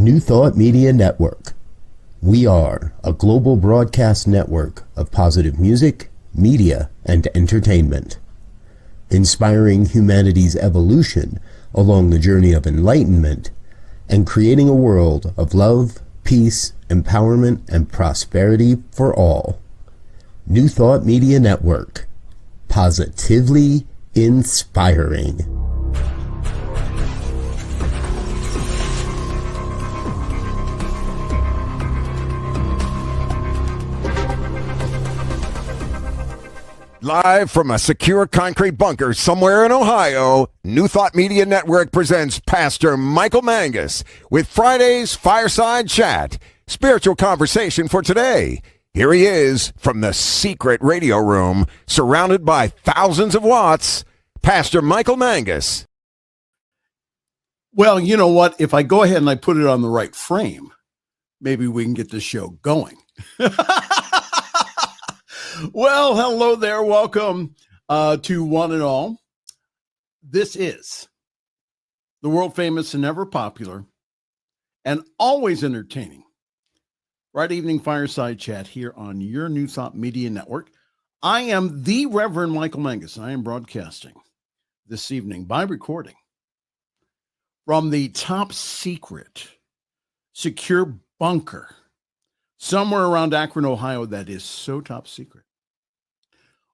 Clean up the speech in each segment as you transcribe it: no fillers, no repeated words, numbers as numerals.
New Thought Media Network. We are a global broadcast network of positive music, media, and entertainment, inspiring humanity's evolution along the journey of enlightenment and creating a world of love, peace, empowerment, and prosperity for all. New Thought Media Network. Positively inspiring. Live from a secure concrete bunker somewhere in Ohio, New Thought Media Network presents Pastor Michael Mangus with Friday's Fireside Chat, spiritual conversation for today. Here he is from the secret radio room, surrounded by thousands of watts, Pastor Michael Mangus. Well, you know what? If I go ahead and I put it on the right frame, maybe we can get this show going. Well, hello there. Welcome to one and all. This is the world famous and ever popular and always entertaining Friday evening Fireside Chat here on your New Thought Media Network. I am the Reverend Michael Mangus. I am broadcasting this evening by recording from the top secret secure bunker somewhere around Akron, Ohio, that is so top secret.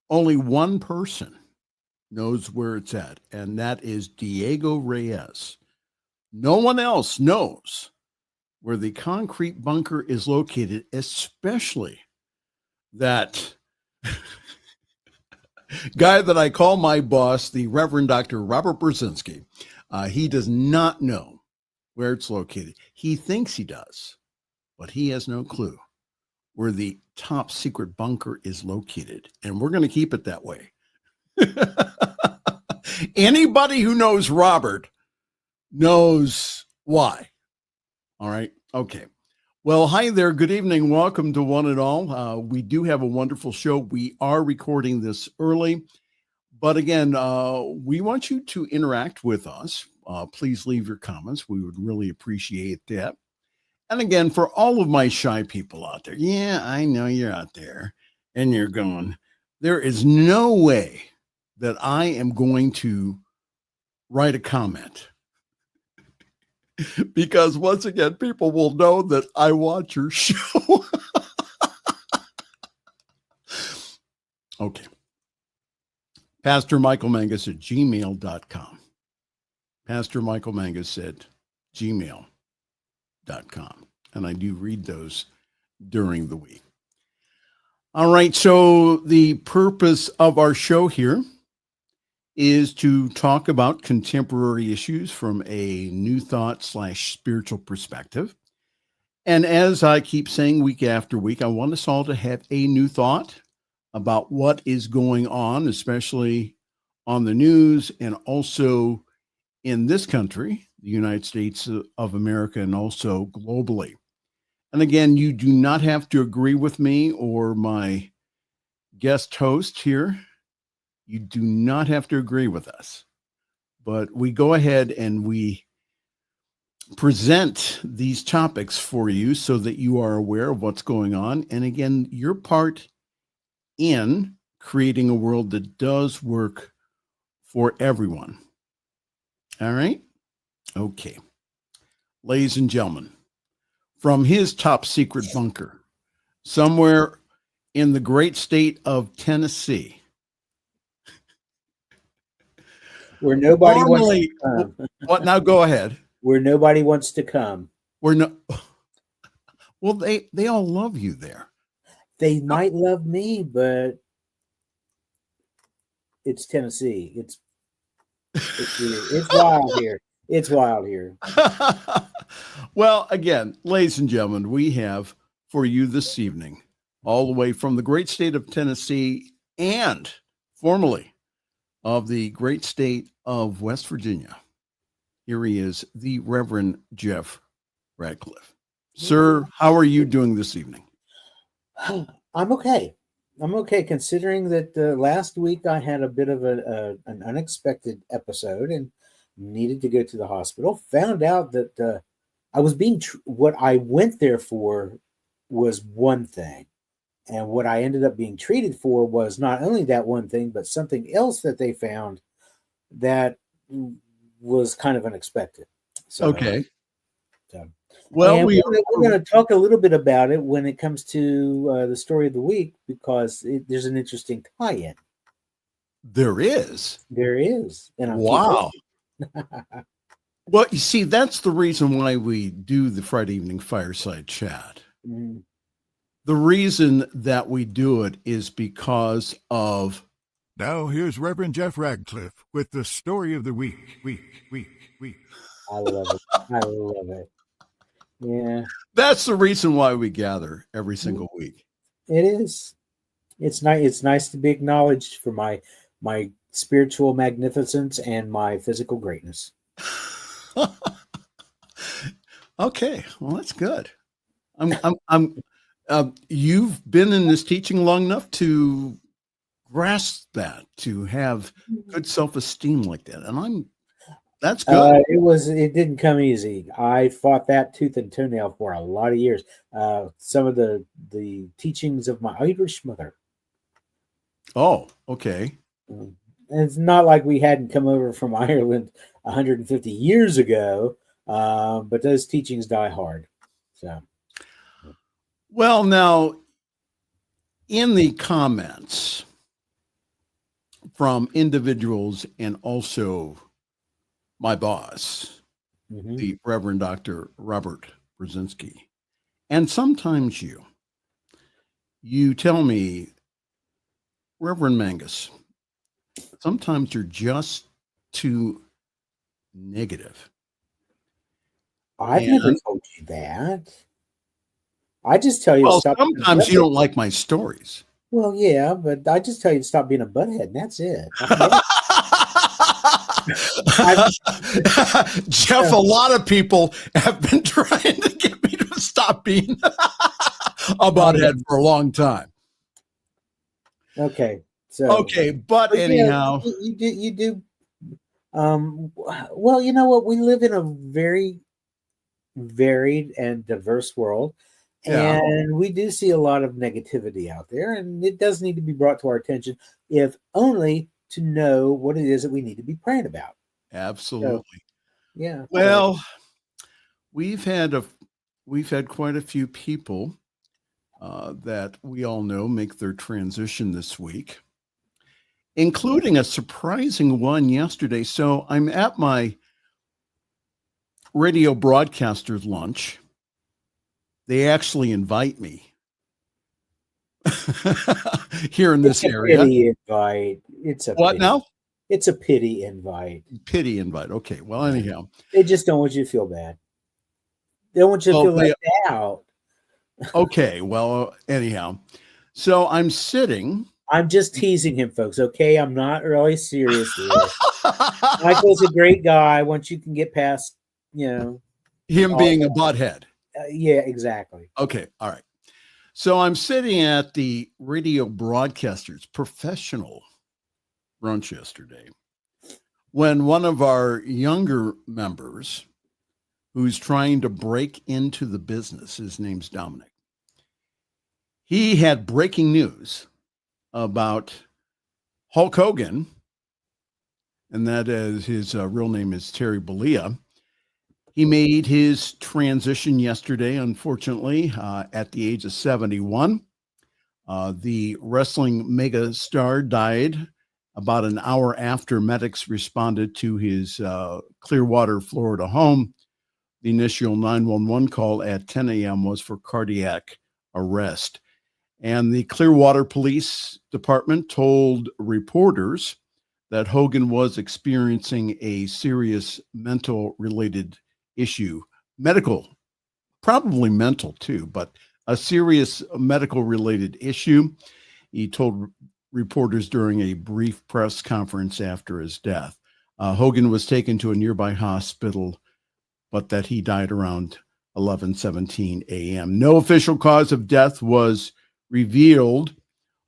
Only one person knows where it's at, and that is Diego Reyes. No one else knows where the concrete bunker is located, especially that guy that I call my boss, the Reverend Dr. Robert Brzezinski. He does not know where it's located. He thinks he does, but he has no clue where the top secret bunker is located. And we're going to keep it that way. Anybody who knows Robert knows why. All right. Okay. Well, hi there. Good evening. Welcome to one and all. We do have a wonderful show. We are recording this early, but again, we want you to interact with us. Please leave your comments. We would really appreciate that. And again, for all of my shy people out there, yeah, I know you're out there and you're going, there is no way that I am going to write a comment. Because once again, people will know that I watch your show. Okay. pastormichaelmangus at gmail.com. pastormichaelmangus at gmail.com. And I do read those during the week. All right. So the purpose of our show here is to talk about contemporary issues from a new thought / spiritual perspective. And as I keep saying week after week, I want us all to have a new thought about what is going on, especially on the news and also in this country, the United States of America, and also globally. And again, you do not have to agree with me or my guest host here. You do not have to agree with us, but we go ahead and we present these topics for you so that you are aware of what's going on. And again, your part in creating a world that does work for everyone. All right. Okay. Ladies and gentlemen, from his top secret bunker, somewhere in the great state of Tennessee, where nobody wants to come. What? Now go ahead. Where nobody wants to come. Well, they all love you there. They might love me, but it's Tennessee. It's wild here. It's wild here. Well, again, ladies and gentlemen, we have for you this evening, all the way from the great state of Tennessee and formerly of the great state of West Virginia. Here he is, the Reverend Jeff Radcliff. Sir, how are you doing this evening? I'm okay. I'm okay, considering that last week I had a bit of an unexpected episode and needed to go to the hospital. Found out that what I went there for was one thing. And what I ended up being treated for was not only that one thing, but something else that they found that was kind of unexpected. So, Okay. so. Well, we're going to talk a little bit about it when it comes to the story of the week, because there's an interesting tie-in. There is. There is. And wow. Well, you see, that's the reason why we do the Friday evening fireside chat. Mm-hmm. The reason that we do it is because of... Now here's Reverend Jeff Radcliff with the story of the week. I love it. I love it. Yeah. That's the reason why we gather every single week. It is. It's nice. It's nice to be acknowledged for my spiritual magnificence and my physical greatness. Okay, well, that's good. You've been in this teaching long enough to grasp that, to have good self-esteem like that, and that's good. It didn't come easy. I fought that tooth and toenail for a lot of years. Some of the teachings of my Irish mother. Oh, okay. And it's not like we hadn't come over from Ireland 150 years ago, but those teachings die hard. So, well, now in the comments from individuals and also my boss, the Reverend Dr. Robert Brzezinski, and sometimes you tell me, Reverend Mangus, sometimes you're just too negative. I've never told you that. I just tell you to stop. Sometimes you don't like my stories. Well, yeah, but I just tell you to stop being a butthead, and that's it. Jeff, a lot of people have been trying to get me to stop being a butthead for a long time. Okay. But anyhow, you do. Well, you know what? We live in a very varied and diverse world, and we do see a lot of negativity out there, and it does need to be brought to our attention, if only to know what it is that we need to be praying about. Absolutely. So, yeah. Well, we've had quite a few people that we all know make their transition this week, including a surprising one yesterday. So I'm at my radio broadcaster's lunch. They actually invite me here in this area. Pity invite. It's a what pity. Now? It's a pity invite. Pity invite. Okay. Well, anyhow, they just don't want you to feel bad. They don't want you to feel left out. Okay. Well, anyhow, so I'm sitting. I'm just teasing him, folks. Okay, I'm not really serious here. Michael's a great guy. Once you can get past, him being a butthead. Yeah, exactly. Okay, all right. So I'm sitting at the radio broadcaster's professional brunch yesterday when one of our younger members, who's trying to break into the business, his name's Dominic, he had breaking news about Hulk Hogan, and that is his real name is Terry Bollea. He made his transition yesterday, unfortunately, at the age of 71. The wrestling mega star died about an hour after medics responded to his Clearwater, Florida home. The initial 911 call at 10 a.m. was for cardiac arrest. And the Clearwater Police Department told reporters that Hogan was experiencing a serious mental-related issue, medical, probably mental too, but a serious medical-related issue. He told reporters during a brief press conference after his death. Hogan was taken to a nearby hospital, but that he died around 11:17 a.m. No official cause of death was revealed,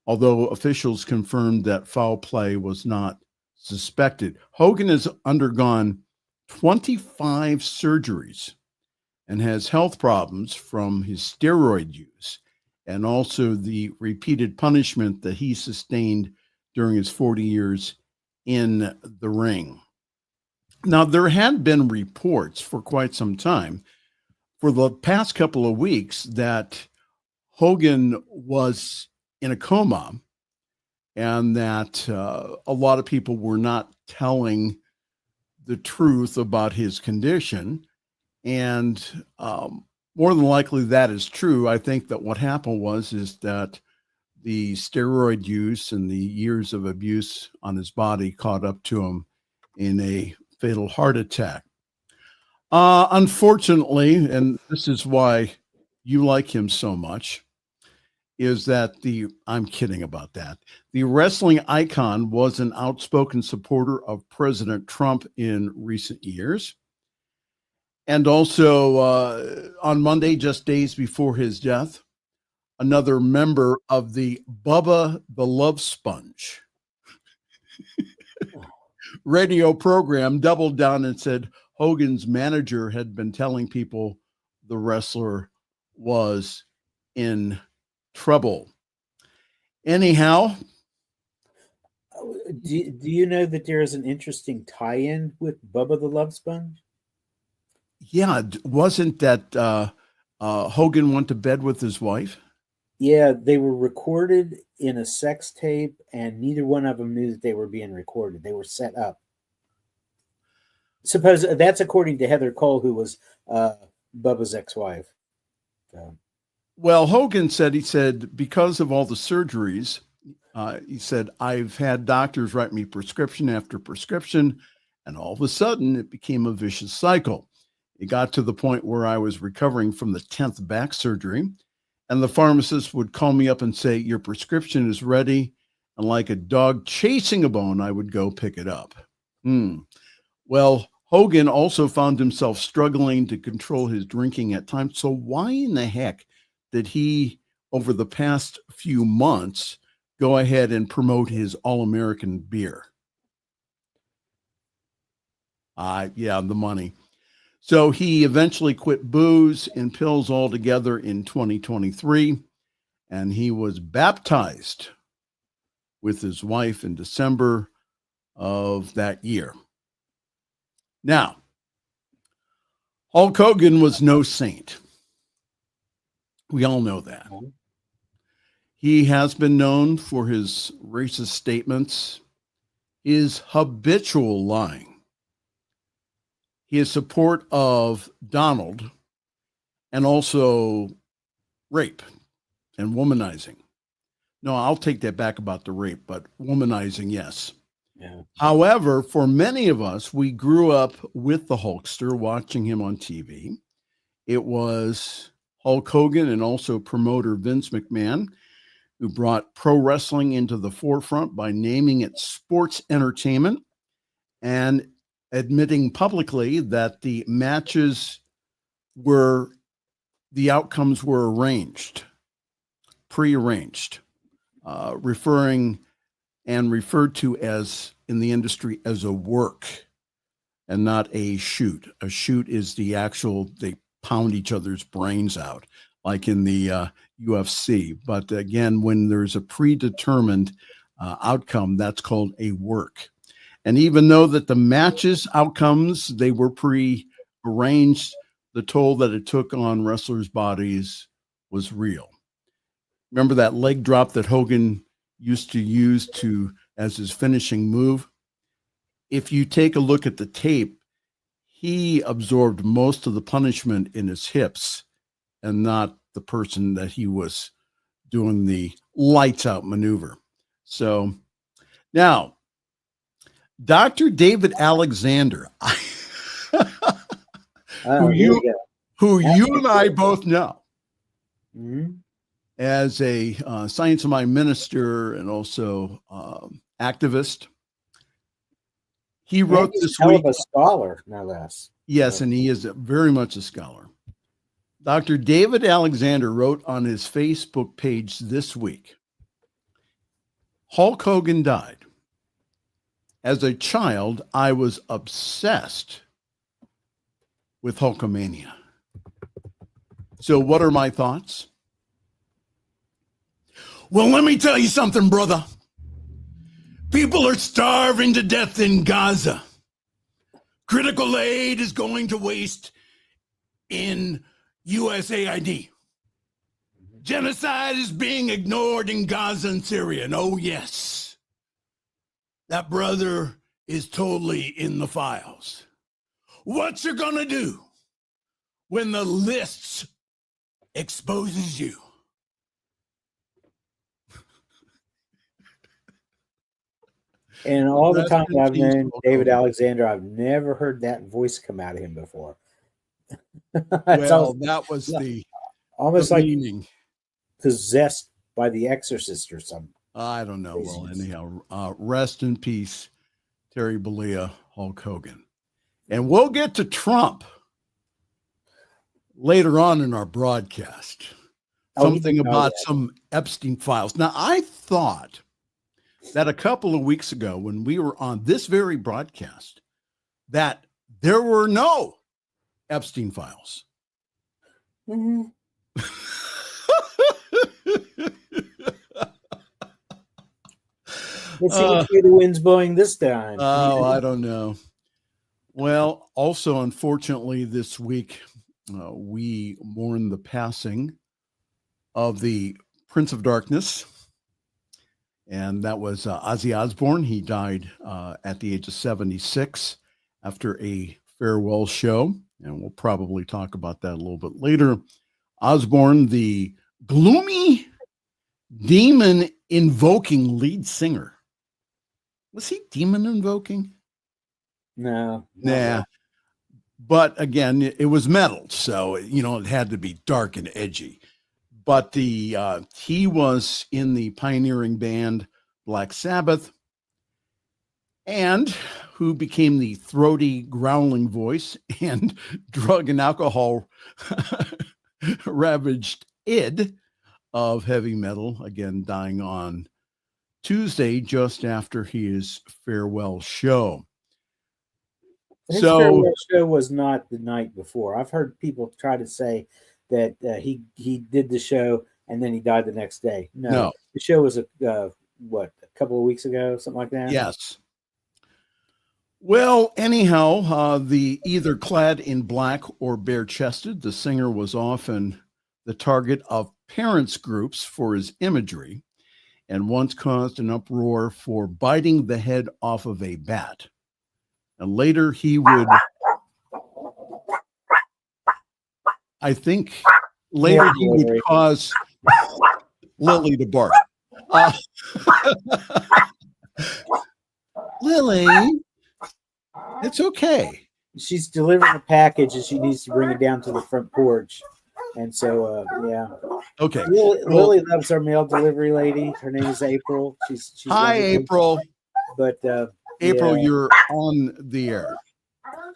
although officials confirmed that foul play was not suspected. Hogan has undergone 25 surgeries and has health problems from his steroid use and also the repeated punishment that he sustained during his 40 years in the ring. Now, there had been reports for quite some time, for the past couple of weeks, that Hogan was in a coma and that a lot of people were not telling the truth about his condition. And more than likely that is true. I think that what happened is that the steroid use and the years of abuse on his body caught up to him in a fatal heart attack. Unfortunately, and this is why you like him so much, is that I'm kidding about that. The wrestling icon was an outspoken supporter of President Trump in recent years. And also on Monday, just days before his death, another member of the Bubba the Love Sponge radio program doubled down and said Hogan's manager had been telling people the wrestler was in trouble. Anyhow. Do you know that there is an interesting tie-in with Bubba the Love Sponge? Yeah, wasn't that Hogan went to bed with his wife? Yeah, they were recorded in a sex tape, and neither one of them knew that they were being recorded. They were set up. Suppose that's according to Heather Cole, who was Bubba's ex-wife. So. Well, Hogan said, because of all the surgeries, he said, I've had doctors write me prescription after prescription, and all of a sudden it became a vicious cycle. It got to the point where I was recovering from the 10th back surgery, and the pharmacist would call me up and say, your prescription is ready. And like a dog chasing a bone, I would go pick it up. Well, Hogan also found himself struggling to control his drinking at times. So why in the heck did he, over the past few months, go ahead and promote his All-American beer? Yeah, the money. So he eventually quit booze and pills altogether in 2023, and he was baptized with his wife in December of that year. Now, Hulk Hogan was no saint. We all know that. He has been known for his racist statements, his habitual lying, his support of Donald, and also rape and womanizing. No, I'll take that back about the rape, but womanizing, yes. Yeah. However, for many of us, we grew up with the Hulkster, watching him on TV. It was Hulk Hogan and also promoter Vince McMahon who brought pro wrestling into the forefront by naming it sports entertainment and admitting publicly that the matches the outcomes were prearranged, referred to as, in the industry, as a work and not a shoot. A shoot is the actual, they pound each other's brains out, like in the UFC. But again, when there's a predetermined outcome, that's called a work. And even though that the matches outcomes, they were pre-arranged, the toll that it took on wrestlers' bodies was real. Remember that leg drop that Hogan used to use as his finishing move? If you take a look at the tape, he absorbed most of the punishment in his hips and not the person that he was doing the lights out maneuver. So now, Dr. David Alexander, who you and I both know as a Science of Mind minister and also activist. He wrote this week. A scholar, no less. Yes, and he is very much a scholar. Dr. David Alexander wrote on his Facebook page this week, Hulk Hogan died. As a child, I was obsessed with Hulkamania. So what are my thoughts? Well, let me tell you something, brother. People are starving to death in Gaza. Critical aid is going to waste in USAID. Genocide is being ignored in Gaza and Syria. And oh, yes, that brother is totally in the files. What you gonna do when the list exposes you? And all the time that I've Rest in known peace, David Wilco. Alexander, I've never heard that voice come out of him before. Well, that was the almost the like meaning. possessed by the exorcist or something. I don't know. Well, Craziness. anyhow, rest in peace, Terry Bollea, Hulk Hogan. And we'll get to Trump later on in our broadcast. Something about some Epstein files. Now, I thought that a couple of weeks ago when we were on this very broadcast that there were no Epstein files. Mm-hmm. Let's see which way the wind's blowing this time. Oh, I don't know. Well, also, unfortunately, this week, we mourn the passing of the Prince of Darkness, and that was Ozzy Osbourne. He died at the age of 76 after a farewell show, and we'll probably talk about that a little bit later. Osbourne, the gloomy, demon-invoking lead singer. Was he demon-invoking? No. Nah. But again, it was metal, so it had to be dark and edgy. But he was in the pioneering band Black Sabbath, and who became the throaty, growling voice and drug and alcohol ravaged id of heavy metal, again dying on Tuesday just after his farewell show. His farewell show was not the night before. I've heard people try to say that he did the show and then he died the next day. No. The show was a couple of weeks ago, something like that. Yes. Well, anyhow, the either clad in black or bare-chested, the singer was often the target of parents' groups for his imagery, and once caused an uproar for biting the head off of a bat. And later he would, he would cause Lily to bark. Lily, it's okay. She's delivering a package and she needs to bring it down to the front porch. And so, yeah. Okay. Lily loves our mail delivery lady. Her name is April. She's Hi, April. But April, yeah. You're on the air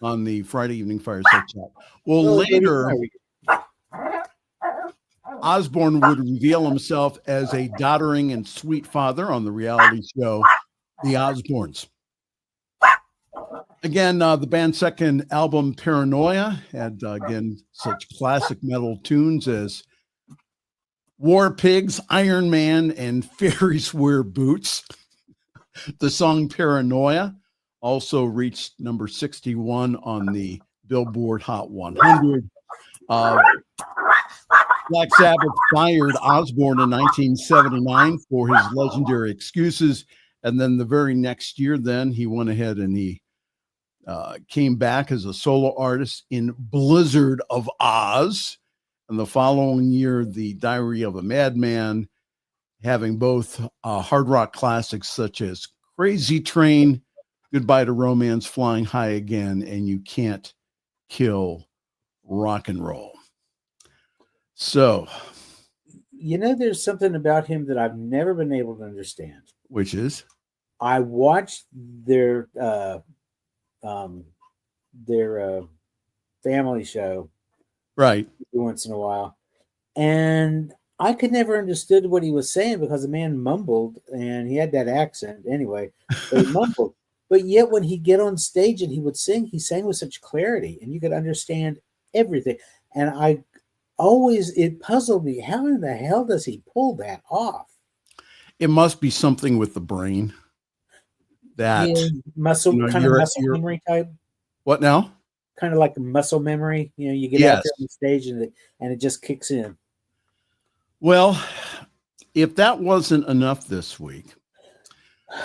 on the Friday evening Fireside Chat. Well, later, Osbourne would reveal himself as a doddering and sweet father on the reality show, The Osbournes. Again, the band's second album, Paranoia, had, again, such classic metal tunes as War Pigs, Iron Man, and Fairies Wear Boots. The song Paranoia also reached number 61 on the Billboard Hot 100. Black Sabbath fired Osbourne in 1979 for his legendary excuses. And then the very next year, he went ahead and he came back as a solo artist in Blizzard of Oz. And the following year, The Diary of a Madman, having both hard rock classics such as Crazy Train, Goodbye to Romance, Flying High Again, and You Can't Kill Rock and Roll. So, there's something about him that I've never been able to understand. Which is? I watched their family show, right, once in a while, and I could never understood what he was saying because the man mumbled and he had that accent anyway. But he mumbled. But yet when he'd get on stage and he would sing, he sang with such clarity and you could understand everything. And it puzzled me. How in the hell does he pull that off? It must be something with the brain that muscle memory type. What now? Kind of like muscle memory. You get out there on the stage and it just kicks in. Well, if that wasn't enough this week,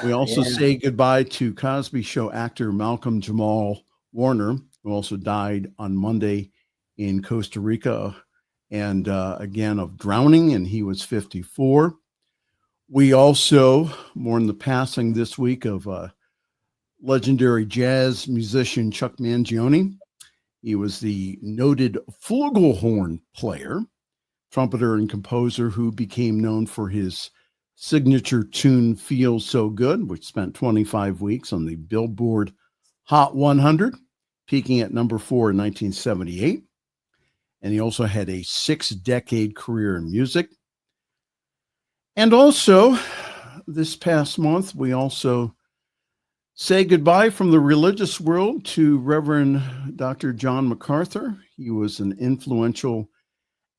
we also say goodbye to Cosby Show actor Malcolm Jamal Warner, who also died on Monday in Costa Rica, and again of drowning, and he was 54. We also mourn the passing this week of legendary jazz musician Chuck Mangione. He was the noted flugelhorn player, trumpeter, and composer who became known for his signature tune Feels So Good, which spent 25 weeks on the Billboard Hot 100, peaking at number 4 in 1978. And he also had a 6-decade career in music. And also, this past month, we also say goodbye from the religious world to Reverend Dr. John MacArthur. He was an influential,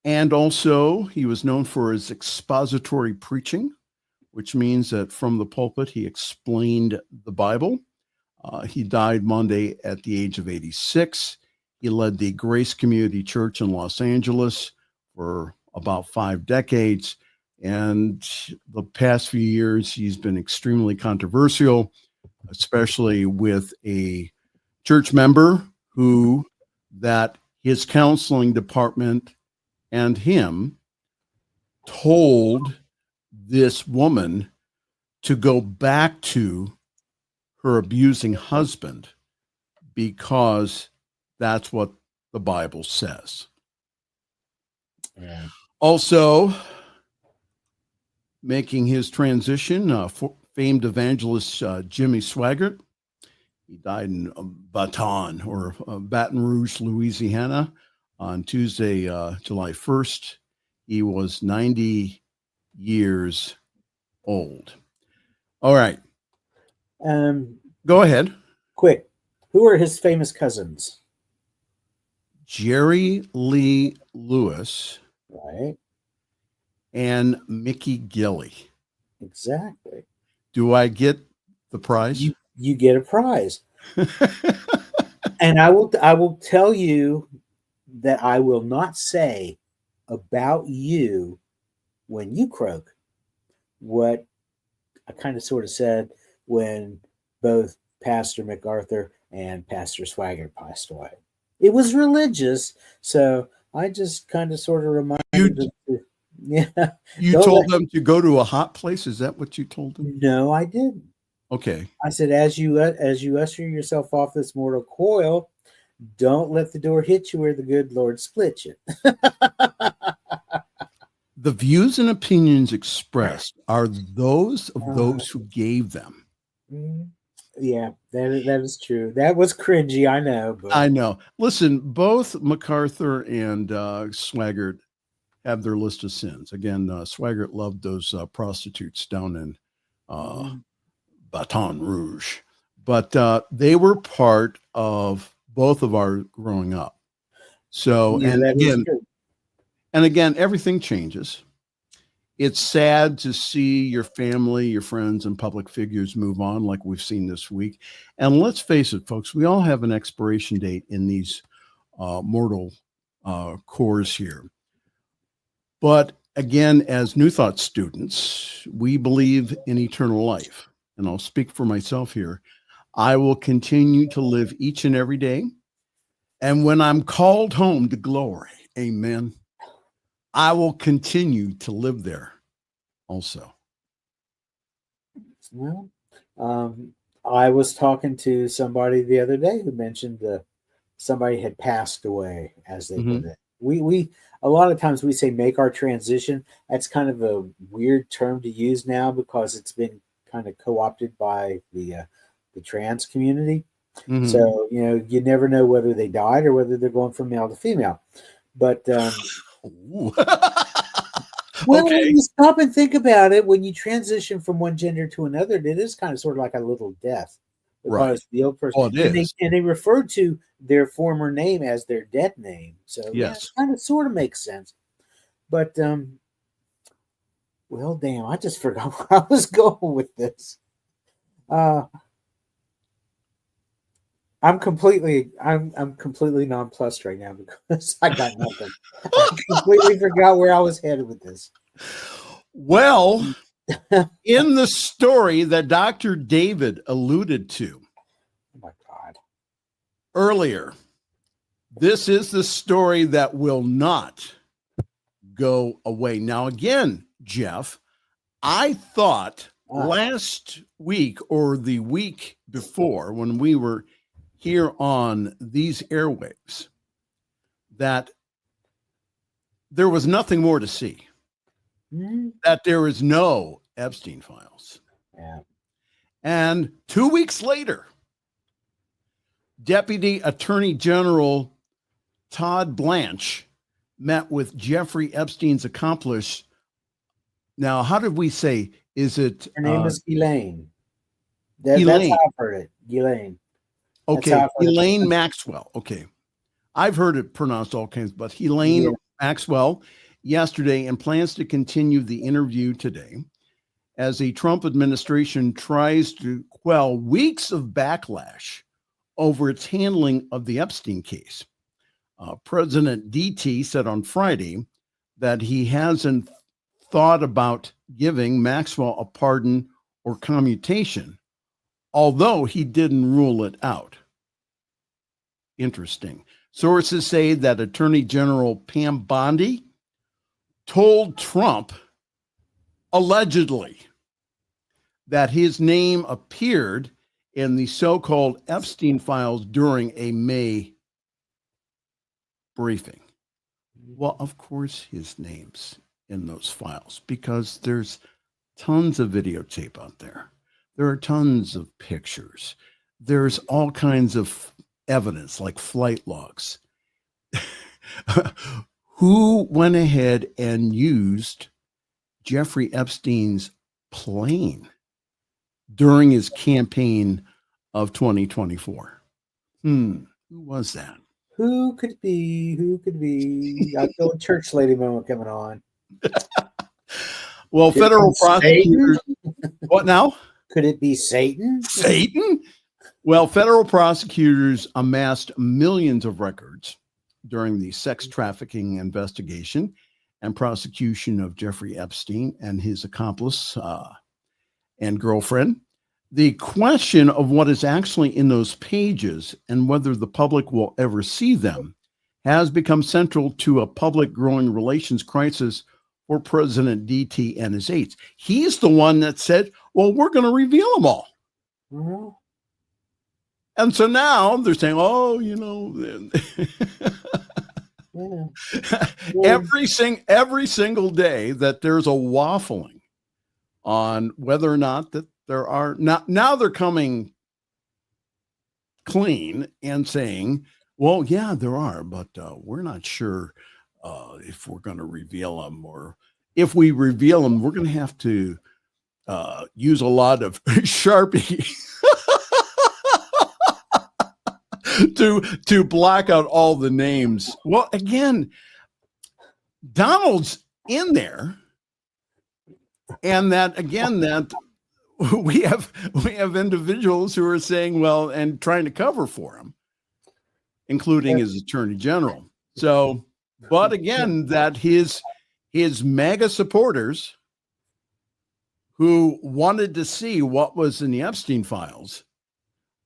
and also he was known for his expository preaching, which means that from the pulpit, he explained the Bible. He died Monday at the age of 86. He led the Grace Community Church in Los Angeles for about 5 decades. And the past few years, he's been extremely controversial, especially with a church member that his counseling department and him told this woman to go back to her abusing husband because that's what the Bible says. Yeah. Also, making his transition, famed evangelist Jimmy Swaggart. He died in Baton Rouge, Louisiana on Tuesday, July 1st. He was 90 years old. All right. Go ahead. Quick. Who are his famous cousins? Jerry Lee Lewis. Right. And Mickey Gilley. Exactly. Do I get the prize? You get a prize. And I will tell you that I will not say about you when you croak what I kind of sort of said when both Pastor MacArthur and Pastor Swaggart passed away. It was religious, so I just kind of sort of reminded them. You told them to go to a hot place? Is that what you told them? No, I didn't. Okay. I said, as you usher yourself off this mortal coil, don't let the door hit you where the good Lord split you. The views and opinions expressed are those of those who gave them. Yeah, that is true. That was cringy, I know. But... I know. Listen, both MacArthur and Swaggart have their list of sins. Again, Swaggart loved those prostitutes down in Baton Rouge. But they were part of both of our growing up. So, yeah, and again, everything changes. It's sad to see your family, your friends, and public figures move on like we've seen this week. And let's face it, folks, we all have an expiration date in these mortal cores here. But again, as New Thought students, we believe in eternal life. And I'll speak for myself here. I will continue to live each and every day. And when I'm called home to glory, amen, I will continue to live there also. Well, I was talking to somebody the other day who mentioned somebody had passed away, as they put it. We a lot of times we say make our transition. That's kind of a weird term to use now because it's been kind of co-opted by the trans community. Mm-hmm. So, you never know whether they died or whether they're going from male to female. But well, okay. When you stop and think about it, when you transition from one gender to another, it is kind of sort of like a little death. Right. It's the old person. Oh, it is. And they referred to their former name as their dead name. So Yes. it kind of sort of makes sense. But well, damn, I just forgot where I was going with this. I'm completely nonplussed right now because I got nothing. I completely forgot where I was headed with this. Well, in the story that Dr. David alluded to Oh my God. earlier, this is the story that will not go away. Now, again, Jeff, I thought last week or the week before when we were here on these airwaves that there was nothing more to see, that there is no Epstein files. Yeah. And 2 weeks later, Deputy Attorney General Todd Blanche met with Jeffrey Epstein's accomplice. Now, how did we say? Is it? Her name is Elaine. Elaine. That's how I've heard it. Elaine. Okay, Elaine Maxwell. Okay. I've heard it pronounced all kinds, but Elaine Maxwell yesterday, and plans to continue the interview today as the Trump administration tries to quell weeks of backlash over its handling of the Epstein case. President DT said on Friday that he hasn't thought about giving Maxwell a pardon or commutation, although he didn't rule it out. Interesting. Sources say that Attorney General Pam Bondi told Trump, allegedly, that his name appeared in the so-called Epstein files during a May briefing. Well, of course, his name's in those files because there's tons of videotape out there. There are tons of pictures. There's all kinds of evidence like flight logs. Who went ahead and used Jeffrey Epstein's plane during his campaign of 2024? Who was that? Who could be? Who could be? I feel a church lady moment coming on. Well, federal prosecutors. What now? Could it be Satan? Satan? Well, federal prosecutors amassed millions of records during the sex trafficking investigation and prosecution of Jeffrey Epstein and his accomplice and girlfriend. The question of what is actually in those pages and whether the public will ever see them has become central to a public growing relations crisis for President DT and his aides. He's the one that said, well, we're going to reveal them all. Mm-hmm. And so now they're saying, oh, you know, every single day that there's a waffling on whether or not that there are now they're coming clean and saying, well, yeah, there are, but we're not sure if we're going to reveal them, or if we reveal them, we're going to have to use a lot of Sharpie to black out all the names. Well, again, Donald's in there, and that we have individuals who are saying, well, and trying to cover for him, including his attorney general. So, but again, that his MAGA supporters who wanted to see what was in the Epstein files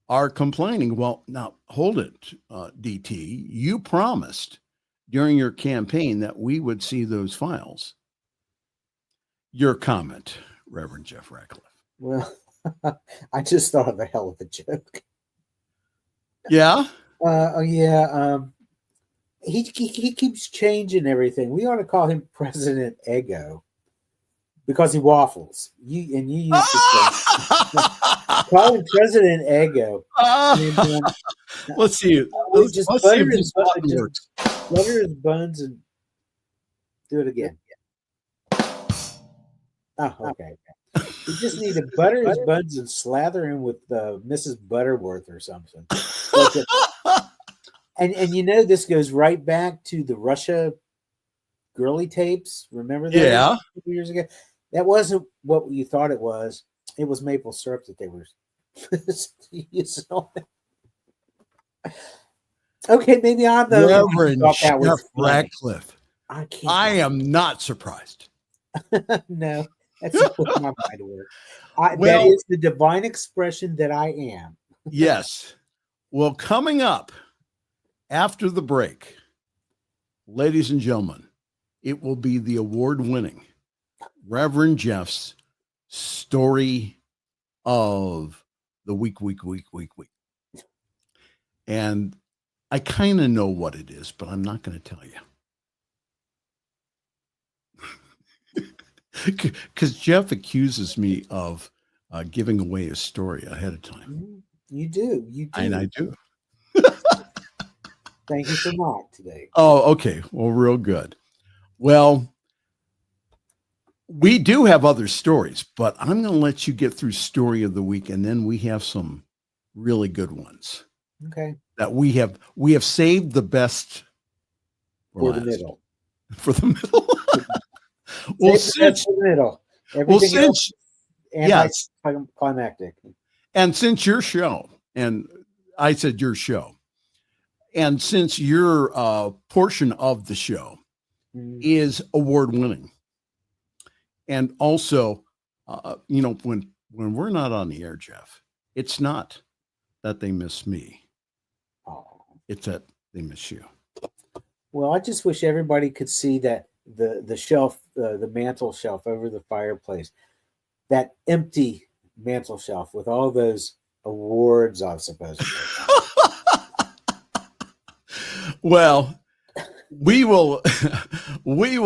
are complaining. Well, now hold it, DT. You promised during your campaign that we would see those files. Your comment, Reverend Jeff Radcliff. Well, I just thought of a hell of a joke. Yeah? He keeps changing everything. We ought to call him President Ego because he waffles. You used to call him President Ego. Let's see. Let's butter his buns and do it again. Oh, okay. You just need to butter his buns and slather him with Mrs. Butterworth or something. And you know, this goes right back to the Russia girly tapes. Remember that? Yeah. A few years ago? That wasn't what you thought it was. It was maple syrup that they were using on it. Okay, maybe I'm the Reverend Jeff Radcliff. I am not surprised. No, that's not what my mind works. That is the divine expression that I am. Yes. Well, coming up after the break, ladies and gentlemen, it will be the award-winning Reverend Jeff's story of the week. And I kind of know what it is, but I'm not going to tell you. Because Jeff accuses me of giving away a story ahead of time. You do. And I do. Thank you for not today. Oh, okay. Well, real good. Well, we do have other stories, but I'm going to let you get through story of the week, and then we have some really good ones. Okay. That we have saved the best for the middle. For the middle. Well, since the middle. Everything else, yes, climactic. And since your show, and I said your show, and since your portion of the show is award winning, and also, you know, when we're not on the air, Jeff, it's not that they miss me. It's that they miss you. Well, I just wish everybody could see that the shelf, the mantle shelf over the fireplace, that empty mantle shelf with all those awards on, supposedly. Well, we will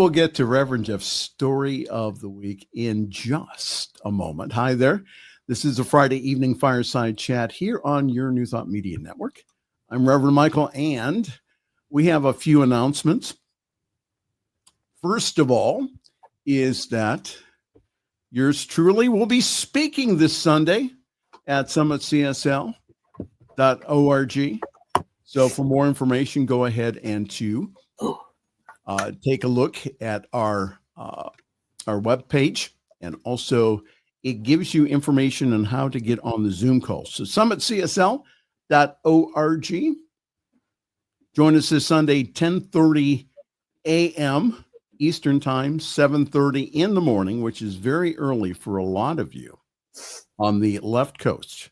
get to Reverend Jeff's story of the week in just a moment. Hi there. This is a Friday evening fireside chat here on your New Thought Media Network. I'm Reverend Michael, and we have a few announcements. First of all is that yours truly will be speaking this Sunday at summitcsl.org. So for more information, go ahead and take a look at our webpage, and also it gives you information on how to get on the Zoom call. So summitcsl.org. Join us this Sunday, 10:30 a.m. Eastern Time, 7:30 in the morning, which is very early for a lot of you on the left coast.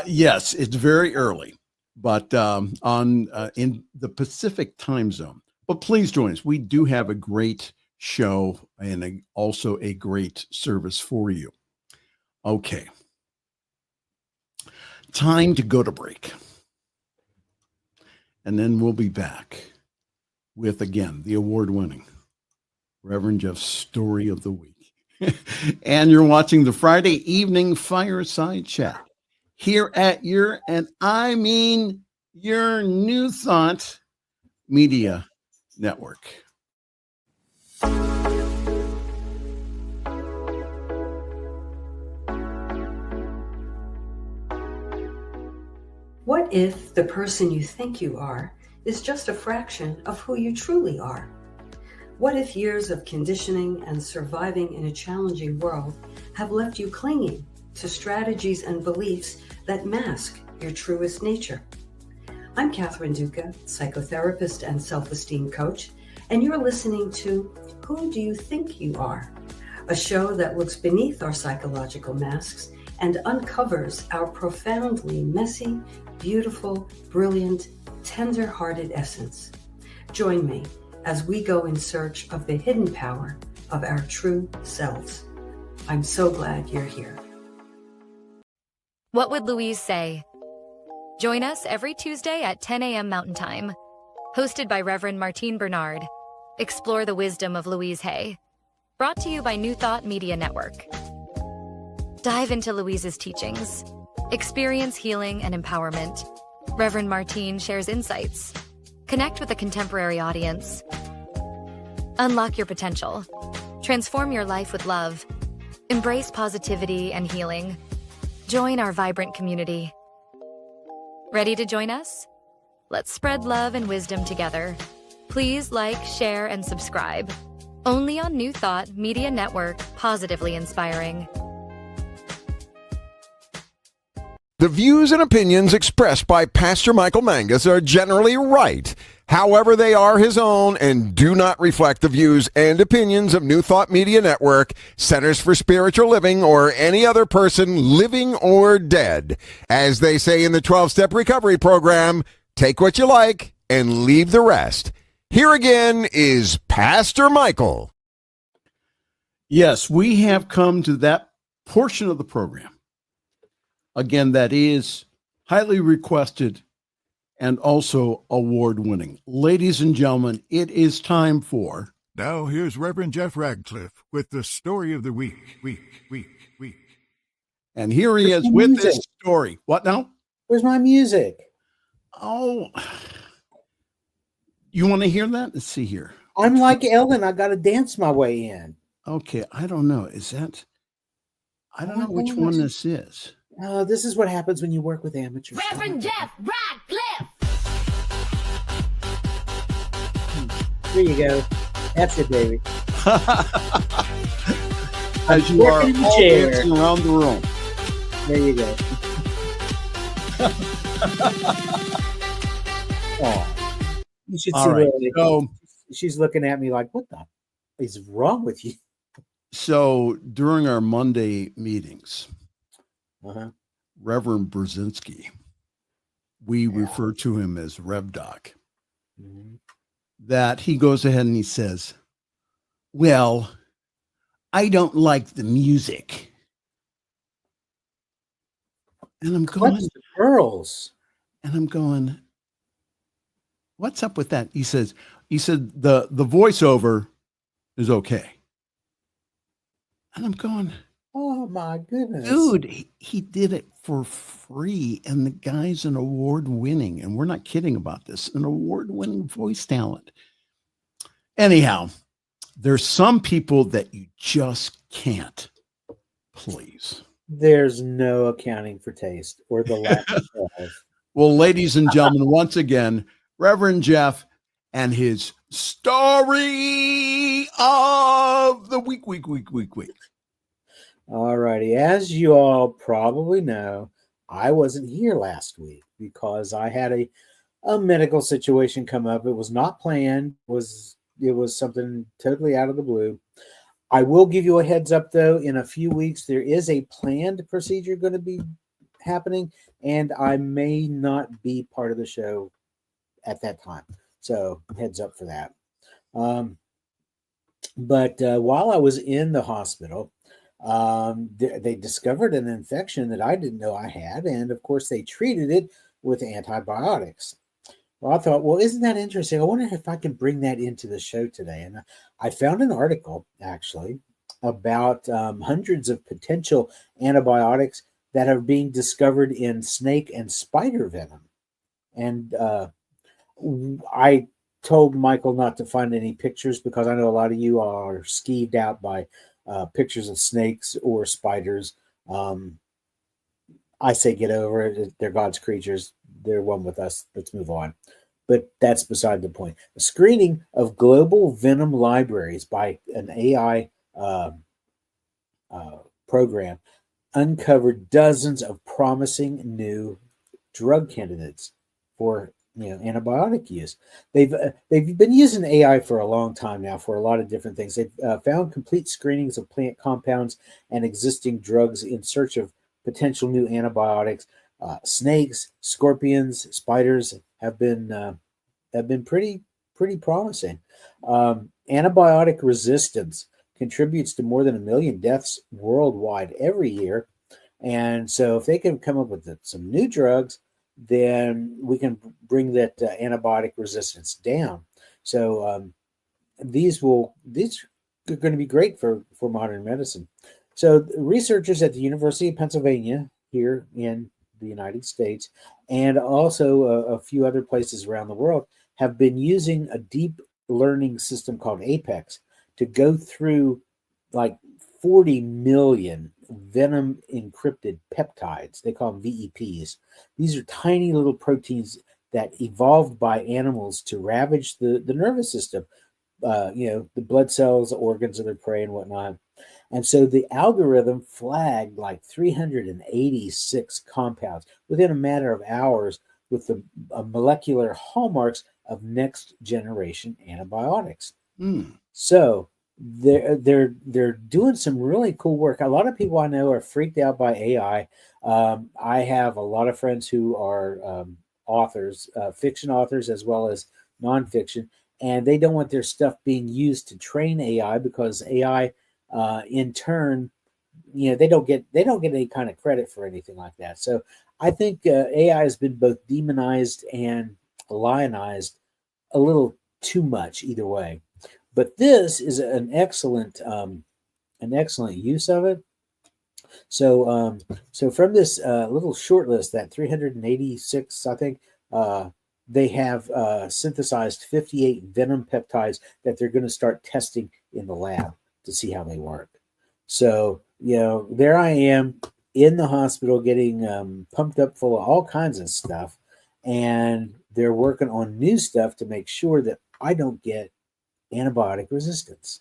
Yes, it's very early, but in the Pacific time zone. But please join us. We do have a great show and also a great service for you. Okay. Time to go to break. And then we'll be back with, again, the award-winning Reverend Jeff's story of the week. And you're watching the Friday evening fireside chat here at your New Thought Media Network. What if the person you think you are is just a fraction of who you truly are? What if years of conditioning and surviving in a challenging world have left you clinging to strategies and beliefs that mask your truest nature? I'm Catherine Duca, psychotherapist and self-esteem coach, and you're listening to Who Do You Think You Are? A show that looks beneath our psychological masks and uncovers our profoundly messy, beautiful, brilliant, tender-hearted essence. Join me as we go in search of the hidden power of our true selves. I'm so glad you're here. What would Louise say? Join us every Tuesday at 10 a.m. Mountain Time. Hosted by Reverend Martine Bernard. Explore the wisdom of Louise Hay. Brought to you by New Thought Media Network. Dive into Louise's teachings. Experience healing and empowerment. Reverend Martine shares insights. Connect with a contemporary audience. Unlock your potential. Transform your life with love. Embrace positivity and healing. Join our vibrant community. Ready to join us? Let's spread love and wisdom together. Please like, share, and subscribe. Only on New Thought Media Network, positively inspiring. The views and opinions expressed by Pastor Michael Mangus are generally right. However, they are his own and do not reflect the views and opinions of New Thought Media Network, Centers for Spiritual Living, or any other person living or dead. As they say in the 12-Step Recovery Program, take what you like and leave the rest. Here again is Pastor Michael. Yes, we have come to that portion of the program. Again, that is highly requested and also award-winning. Ladies and gentlemen, it is time for... Now here's Reverend Jeff Radcliffe with the story of the week. And here he is with this story. What now? Where's my music? Oh, you want to hear that? Let's see here. I'm like Ellen. I got to dance my way in. Okay, I don't know. Is that... I don't know which one this is. This is what happens when you work with amateurs. Reverend Jeff Radcliffe. There you go. That's it, baby. As you are all dancing around the room. There you go. Oh, you should see right. Lily. She's looking at me like, what the is wrong with you? So during our Monday meetings, Reverend Brzezinski, we refer to him as Rev Doc, that he goes ahead and he says, well, I don't like the music. And I'm going, What's the girls? And I'm going, what's up with that? He said the voiceover is okay. And I'm going, oh my goodness. Dude, he did it for free. And the guy's an award-winning, and we're not kidding about this, an award-winning voice talent. Anyhow, there's some people that you just can't please. There's no accounting for taste or the lack of. Well, ladies and gentlemen, once again, Reverend Jeff and his story of the week. All righty. As you all probably know, I wasn't here last week because I had a medical situation come up. It was not planned. It was something totally out of the blue. I will give you a heads up, though. In a few weeks, there is a planned procedure going to be happening, and I may not be part of the show at that time. So heads up for that. But while I was in the hospital, they discovered an infection that I didn't know I had. And of course, they treated it with antibiotics. Well, I thought, well, isn't that interesting? I wonder if I can bring that into the show today. And I found an article, actually, about hundreds of potential antibiotics that are being discovered in snake and spider venom. And I told Michael not to find any pictures because I know a lot of you are skeeved out by pictures of snakes or spiders. I say get over it. They're God's creatures. They're one with us. Let's move on. But that's beside the point. A screening of global venom libraries by an AI program uncovered dozens of promising new drug candidates for antibiotic use. They've been using AI for a long time now for a lot of different things. They've found complete screenings of plant compounds and existing drugs in search of potential new antibiotics. Snakes, scorpions, spiders have been pretty promising. Antibiotic resistance contributes to more than 1 million deaths worldwide every year, and so if they can come up with some new drugs, then we can bring that antibiotic resistance down. So these are going to be great for modern medicine. So researchers at the University of Pennsylvania here in the United States, and also a few other places around the world, have been using a deep learning system called Apex to go through like 40 million venom encrypted peptides. They call them VEPs. These are tiny little proteins that evolved by animals to ravage the nervous system, the blood cells, organs of their prey, and whatnot. And so the algorithm flagged like 386 compounds within a matter of hours with the molecular hallmarks of next generation antibiotics. So they're doing some really cool work. A lot of people I know are freaked out by AI. I have a lot of friends who are authors, fiction authors as well as nonfiction, and they don't want their stuff being used to train AI because AI, in turn, they don't get any kind of credit for anything like that. So I think AI has been both demonized and lionized a little too much either way. But this is an excellent use of it. So from this little short list, that 386, I think, they have synthesized 58 venom peptides that they're going to start testing in the lab to see how they work. So, there I am in the hospital getting pumped up full of all kinds of stuff. And they're working on new stuff to make sure that I don't get antibiotic resistance.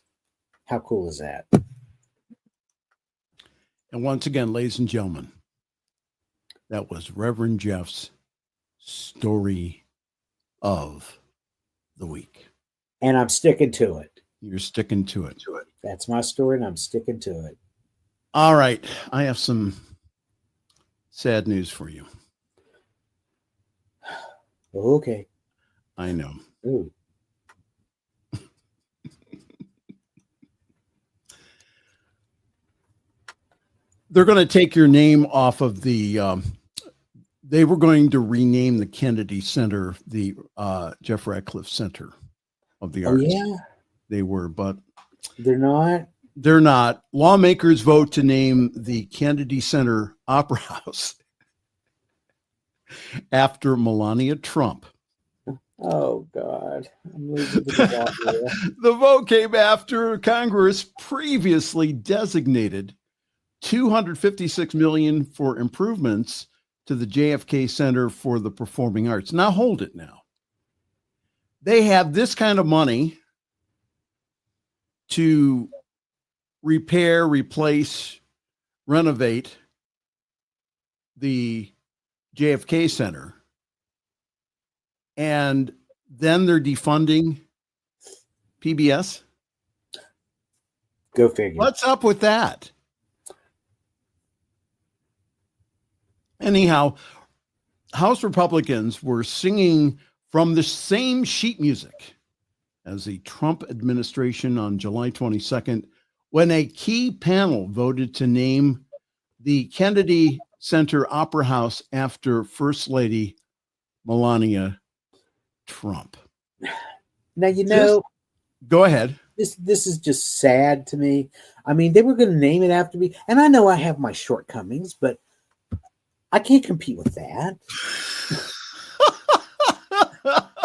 How cool is that? And once again, ladies and gentlemen, that was Reverend Jeff's story of the week. And I'm sticking to it. You're sticking to it. That's my story, and I'm sticking to it. All right. I have some sad news for you. Okay. I know. Ooh. They're going to take your name off of the they were going to rename the Kennedy Center the Jeff Radcliff Center of the Arts. Yeah. They were, but they're not. They're not. Lawmakers vote to name the Kennedy Center Opera House after Melania Trump. Oh, God. I'm losing the plot here. The vote came after Congress previously designated $256 million for improvements to the JFK Center for the Performing Arts. Now, hold it now. They have this kind of money to repair, replace, renovate the JFK Center. And then they're defunding PBS. Go figure. What's up with that? Anyhow, House Republicans were singing from the same sheet music as the Trump administration on July 22nd, when a key panel voted to name the Kennedy Center Opera House after First Lady Melania Trump. Now, go ahead. This is just sad to me. I mean, they were going to name it after me, and I know I have my shortcomings, but I can't compete with that.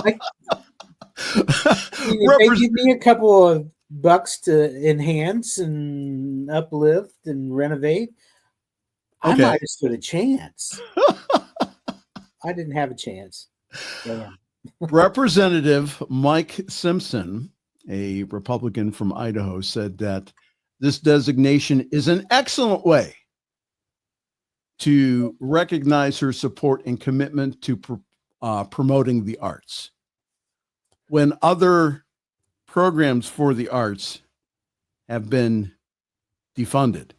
They give me a couple of bucks to enhance and uplift and renovate. I might have stood a chance. I didn't have a chance. Damn. Representative Mike Simpson, a Republican from Idaho, said that this designation is an excellent way to recognize her support and commitment to promoting the arts. When other programs for the arts have been defunded.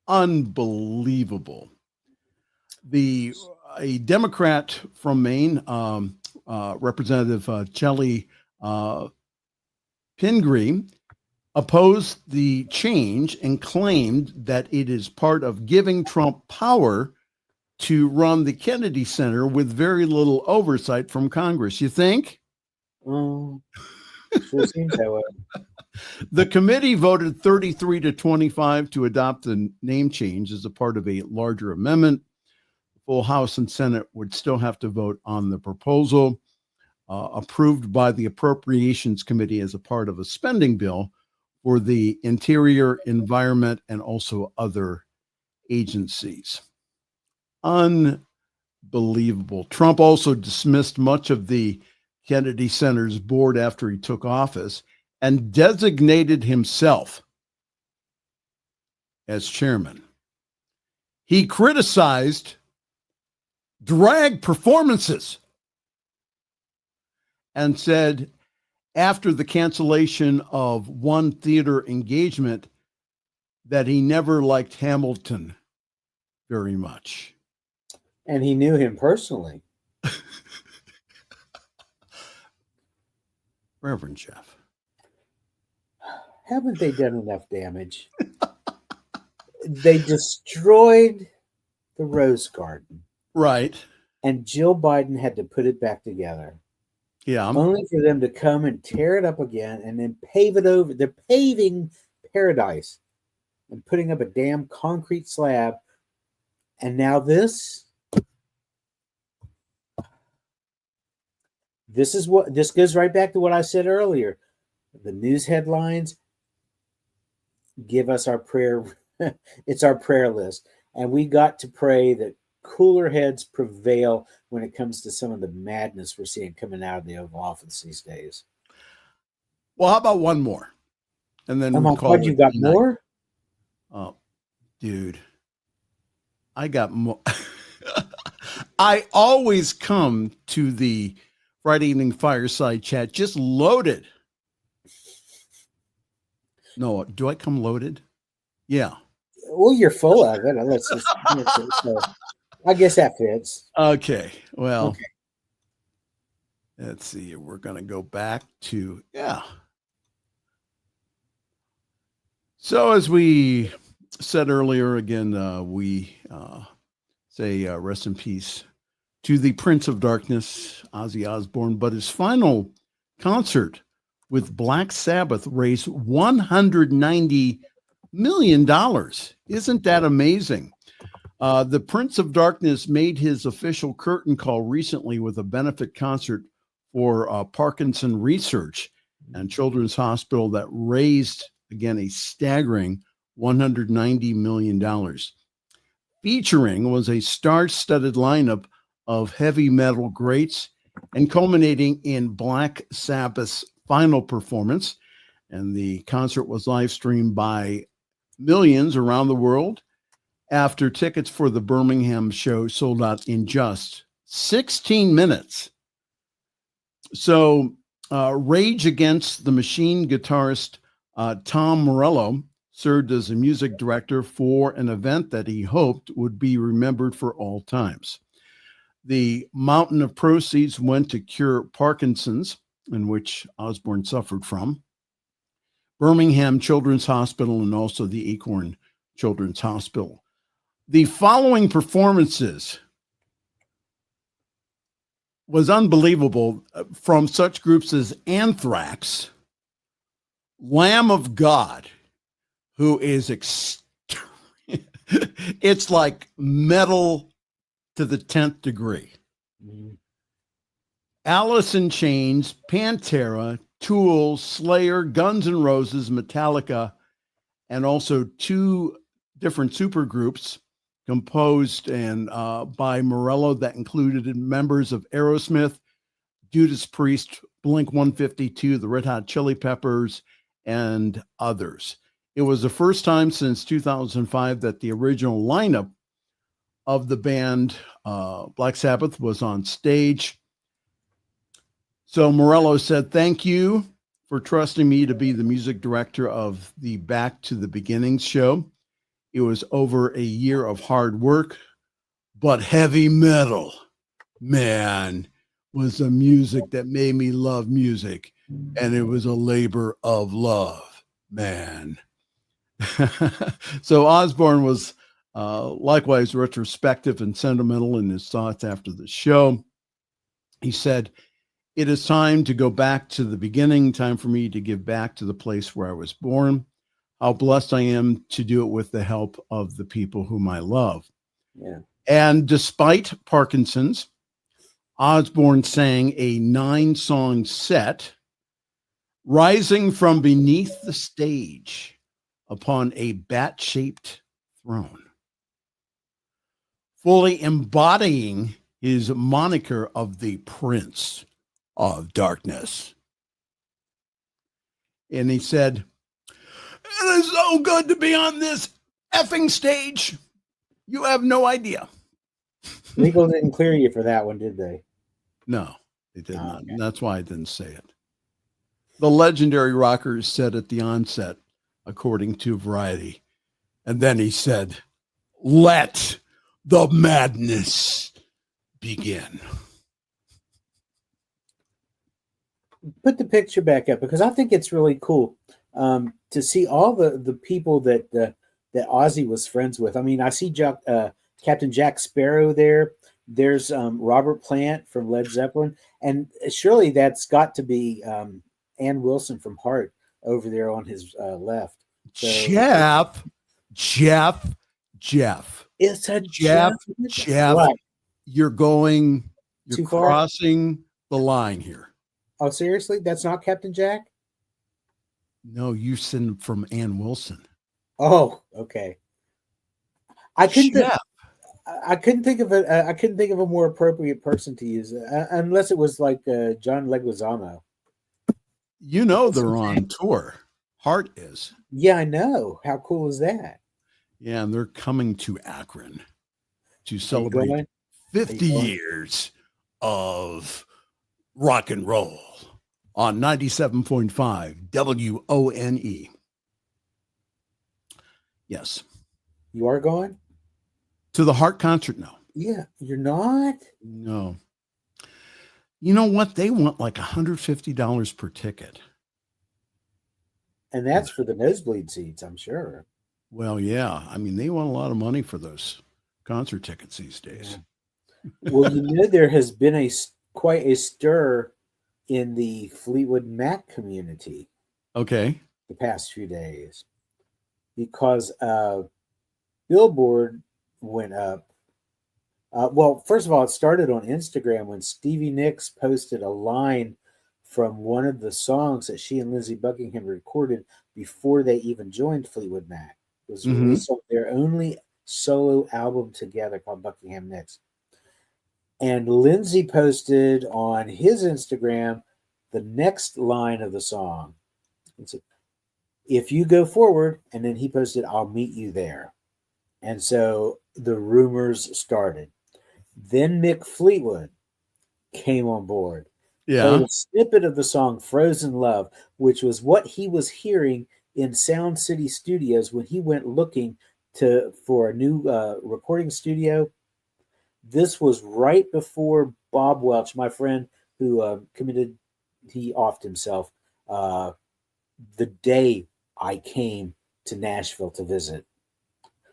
Unbelievable. A Democrat from Maine, Representative Shelley Pingree, opposed the change and claimed that it is part of giving Trump power to run the Kennedy Center with very little oversight from Congress. You think? Sure seems that way. The committee voted 33-25 to adopt the name change as a part of a larger amendment. The full House and Senate would still have to vote on the proposal. approved by the Appropriations Committee as a part of a spending bill for the Interior, Environment, and also other agencies. Unbelievable. Trump also dismissed much of the Kennedy Center's board after he took office and designated himself as chairman. He criticized drag performances and said after the cancellation of one theater engagement that he never liked Hamilton very much. And he knew him personally. Reverend Jeff. Haven't they done enough damage? They destroyed the Rose Garden. Right. And Jill Biden had to put it back together. Yeah. Only for them to come and tear it up again and then pave it over. They're paving paradise and putting up a damn concrete slab. And now this goes right back to what I said earlier. The news headlines give us our prayer. It's our prayer list. And we got to pray that cooler heads prevail when it comes to some of the madness we're seeing coming out of the Oval Office these days. Well, how about one more? And then oh my God, you got more? Oh, dude. I got more. I always come to the Friday evening fireside chat just loaded. No, do I come loaded? Yeah. Well, you're full of it. So I guess that fits. Okay. Well, Let's see. We're going to go back to, So as we said earlier, again, we say rest in peace to the Prince of Darkness, Ozzy Osbourne, but his final concert with Black Sabbath raised $190 million. Isn't that amazing? The Prince of Darkness made his official curtain call recently with a benefit concert for Parkinson Research and Children's Hospital that raised, again, a staggering $190 million. Featuring was a star-studded lineup of heavy metal greats and culminating in Black Sabbath's final performance. And the concert was live streamed by millions around the world after tickets for the Birmingham show sold out in just 16 minutes. So Rage Against the Machine guitarist Tom Morello served as a music director for an event that he hoped would be remembered for all times. The mountain of proceeds went to cure Parkinson's, in which Osbourne suffered from, Birmingham Children's Hospital, and also the Acorn Children's Hospital. The following performances was unbelievable from such groups as Anthrax, Lamb of God, who is it's like metal to the 10th degree. Mm-hmm. Alice in Chains, Pantera, Tool, Slayer, Guns N' Roses, Metallica, and also two different supergroups composed and by Morello that included members of Aerosmith, Judas Priest, Blink-152, the Red Hot Chili Peppers, and others. It was the first time since 2005 that the original lineup of the band Black Sabbath was on stage. So Morello said, "Thank you for trusting me to be the music director of the Back to the Beginnings show. It was over a year of hard work, but heavy metal, man, was the music that made me love music. And it was a labor of love, man." So Osbourne was likewise retrospective and sentimental in his thoughts after the show. He said, "It is time to go back to the beginning, time for me to give back to the place where I was born. How blessed I am to do it with the help of the people whom I love." Yeah. And despite Parkinson's, Osbourne sang a 9-song set, rising from beneath the stage upon a bat-shaped throne, fully embodying his moniker of the Prince of Darkness. And he said, "It is so good to be on this effing stage. You have no idea." Legal didn't clear you for that one, did they? No, they did not. Okay. That's why I didn't say it. The legendary rocker said at the onset, according to Variety, and then he said, "Let the madness begin." Put the picture back up because I think it's really cool to see all the people that Ozzy was friends with. I mean, I see Captain Jack Sparrow there. There's Robert Plant from Led Zeppelin, and surely that's got to be Ann Wilson from Heart over there on his left. So, Jeff. It's a Jeff. What? You're Too far? crossing the line here. Oh, seriously? That's not Captain Jack? No, you send from Ann Wilson. Oh, okay. I couldn't think of a more appropriate person to use unless it was like John Leguizamo. You know they're on tour. Heart is. Yeah, I know. How cool is that? Yeah, and they're coming to Akron to celebrate 50 years of rock and roll on 97.5 WONE. Yes. You are going? To the Heart concert? No. Yeah, you're not? No. You know what? They want like $150 per ticket. And that's for the nosebleed seats, I'm sure. Well, yeah. I mean, they want a lot of money for those concert tickets these days. Yeah. Well, you know, there has been quite a stir in the Fleetwood Mac community. Okay. The past few days, because Billboard went up. Well, first of all, it started on Instagram when Stevie Nicks posted a line from one of the songs that she and Lindsey Buckingham recorded before they even joined Fleetwood Mac. It was released on their only solo album together called Buckingham Nicks. And Lindsey posted on his Instagram the next line of the song. It's "If you go forward," and then he posted, "I'll meet you there." And so the rumors started. Then Mick Fleetwood came on board. Yeah. Played a snippet of the song "Frozen Love," which was what he was hearing in Sound City Studios when he went looking for a new recording studio. This was right before Bob Welch, my friend who he offed himself the day I came to Nashville to visit.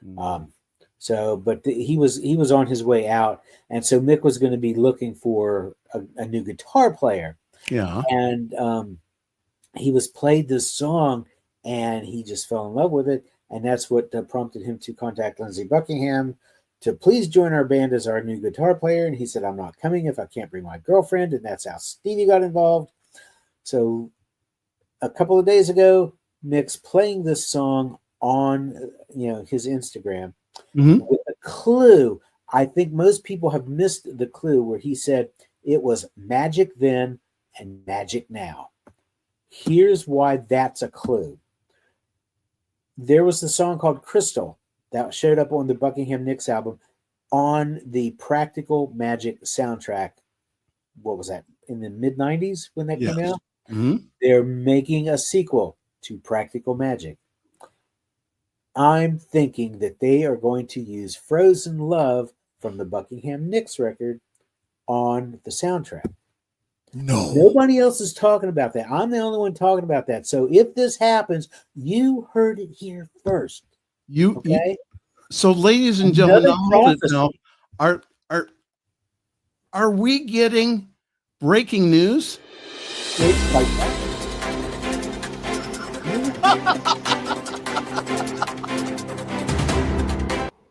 He was on his way out, and so Mick was going to be looking for a new guitar player. Yeah, and he was played this song, and he just fell in love with it, and that's what prompted him to contact Lindsey Buckingham to please join our band as our new guitar player. And he said, "I'm not coming if I can't bring my girlfriend," and that's how Stevie got involved. So a couple of days ago, Mick's playing this song on his Instagram with a clue. I think most people have missed the clue where he said it was magic then and magic now. Here's why that's a clue. There was the song called Crystal that showed up on the Buckingham Nicks album on the Practical Magic soundtrack. What was that, in the mid-90s when that came out? They're making a sequel to Practical Magic. I'm thinking that they are going to use Frozen Love from the Buckingham Nicks record on the soundtrack. No. Nobody else is talking about that. I'm the only one talking about that. So if this happens, you heard it here first. So, ladies and gentlemen, are we getting breaking news?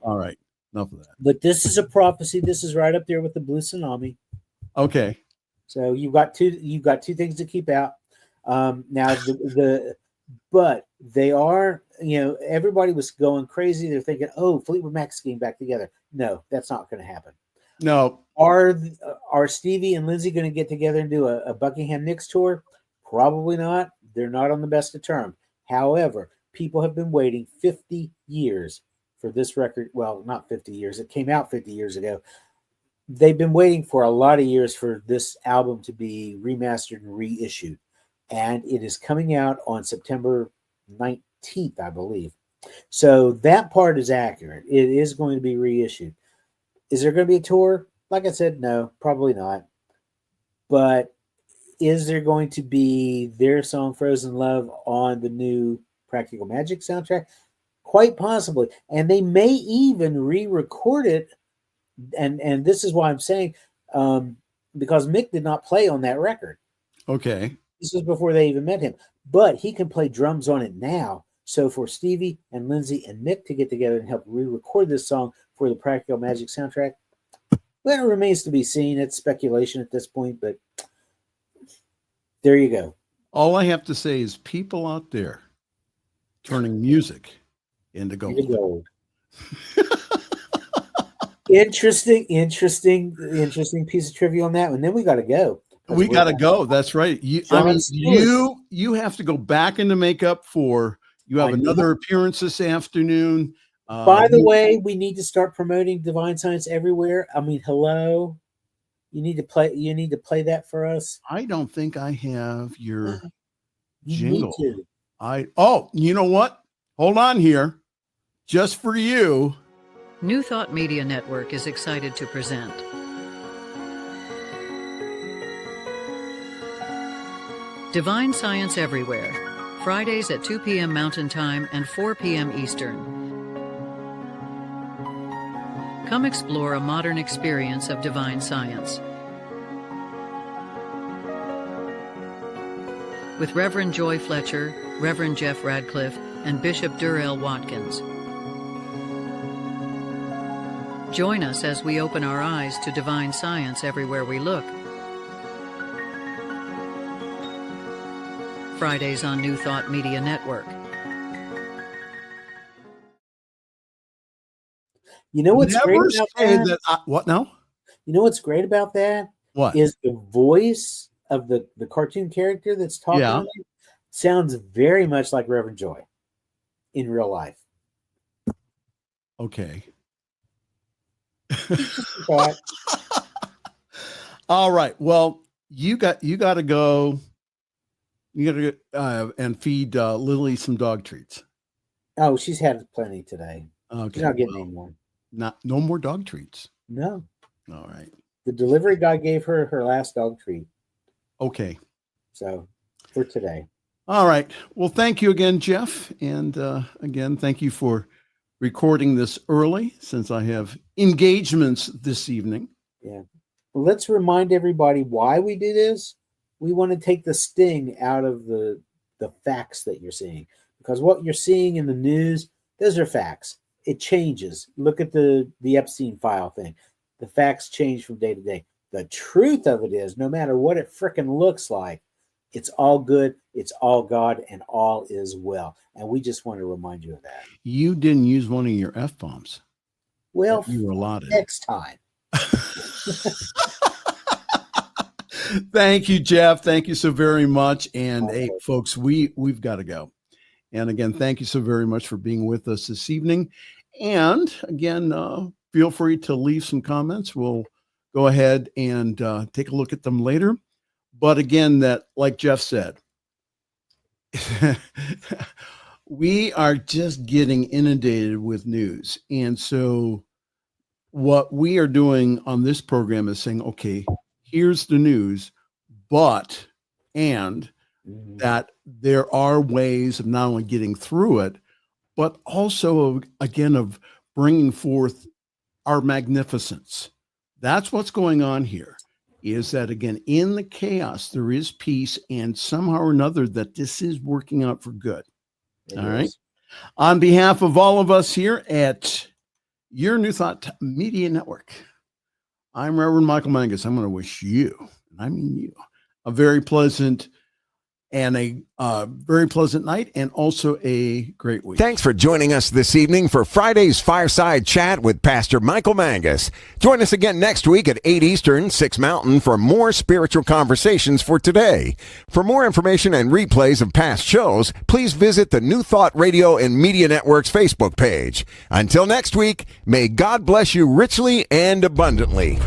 All right, enough of that. But this is a prophecy. This is right up there with the Blue Tsunami. Okay. So you've got two things to keep out. Now but they are, everybody was going crazy. They're thinking, oh, Fleetwood Mac's getting back together. No, that's not going to happen. No. Are Stevie and Lindsay going to get together and do a Buckingham Nicks tour? Probably not. They're not on the best of terms. However, people have been waiting 50 years for this record. Well, not 50 years. It came out 50 years ago. They've been waiting for a lot of years for this album to be remastered and reissued. And it is coming out on September 19th, I believe. So that part is accurate. It is going to be reissued. Is there going to be a tour? Like I said, no, probably not. But is there going to be their song Frozen Love on the new Practical Magic soundtrack? Quite possibly. And they may even re-record it. And this is why I'm saying, because Mick did not play on that record. Okay. This was before they even met him. But he can play drums on it now. So for Stevie and Lindsay and Mick to get together and help re-record this song for the Practical Magic soundtrack, well, it remains to be seen. It's speculation at this point, but there you go. All I have to say is people out there turning music into gold. Interesting piece of trivia on that one. Then we got to go. We got to go. That's right. You have to go back into makeup for. You have another appearance this afternoon. By the way, we need to start promoting Divine Science everywhere. I mean, hello. You need to play that for us. I don't think I have your jingle. Need to. You know what? Hold on here. Just for you. New Thought Media Network is excited to present Divine Science Everywhere, Fridays at 2 p.m. Mountain Time and 4 p.m. Eastern. Come explore a modern experience of divine science. With Reverend Joy Fletcher, Reverend Jeff Radcliff, and Bishop Durrell Watkins. Join us as we open our eyes to divine science everywhere we look. Fridays on New Thought Media Network. You know what's great about that? What now? You know what's great about that? What is the voice of the cartoon character that's talking? Yeah. Sounds very much like Reverend Joy in real life. Okay. All right. Well, you got to go. You got to go and feed Lily some dog treats. Oh, she's had plenty today. Okay. She's not getting any more. No more dog treats. No. All right. The delivery guy gave her her last dog treat. Okay. So for today. All right. Well, thank you again, Jeff. And again, thank you for recording this early since I have engagements this evening. Yeah. Well, let's remind everybody why we do this. We want to take the sting out of the facts that you're seeing, because what you're seeing in the news, those are facts. It changes. Look at the Epstein file thing. The facts change from day to day. The truth of it is, no matter what it frickin' looks like, it's all good, it's all God, and all is well. And we just want to remind you of that. You didn't use one of your F-bombs. Well, you were allotted. Next time. Thank you, Jeff. Thank you so very much. And hey, folks, we've got to go. And again, thank you so very much for being with us this evening. And again, feel free to leave some comments. We'll go ahead and take a look at them later. But again, that, like Jeff said, we are just getting inundated with news. And so what we are doing on this program is saying, okay, here's the news, but that there are ways of not only getting through it, but also, again, of bringing forth our magnificence. That's what's going on here, is that, again, in the chaos, there is peace, and somehow or another that this is working out for good. All right. On behalf of all of us here at your New Thought Media Network, I'm Reverend Michael Mangus. I'm going to wish you, and I mean you, a very pleasant night and also a great week. Thanks for joining us this evening for Friday's Fireside Chat with Pastor Michael Mangus. Join us again next week at 8 Eastern, 6 Mountain for more spiritual conversations for today. For more information and replays of past shows, please visit the New Thought Radio and Media Network's Facebook page. Until next week, may God bless you richly and abundantly.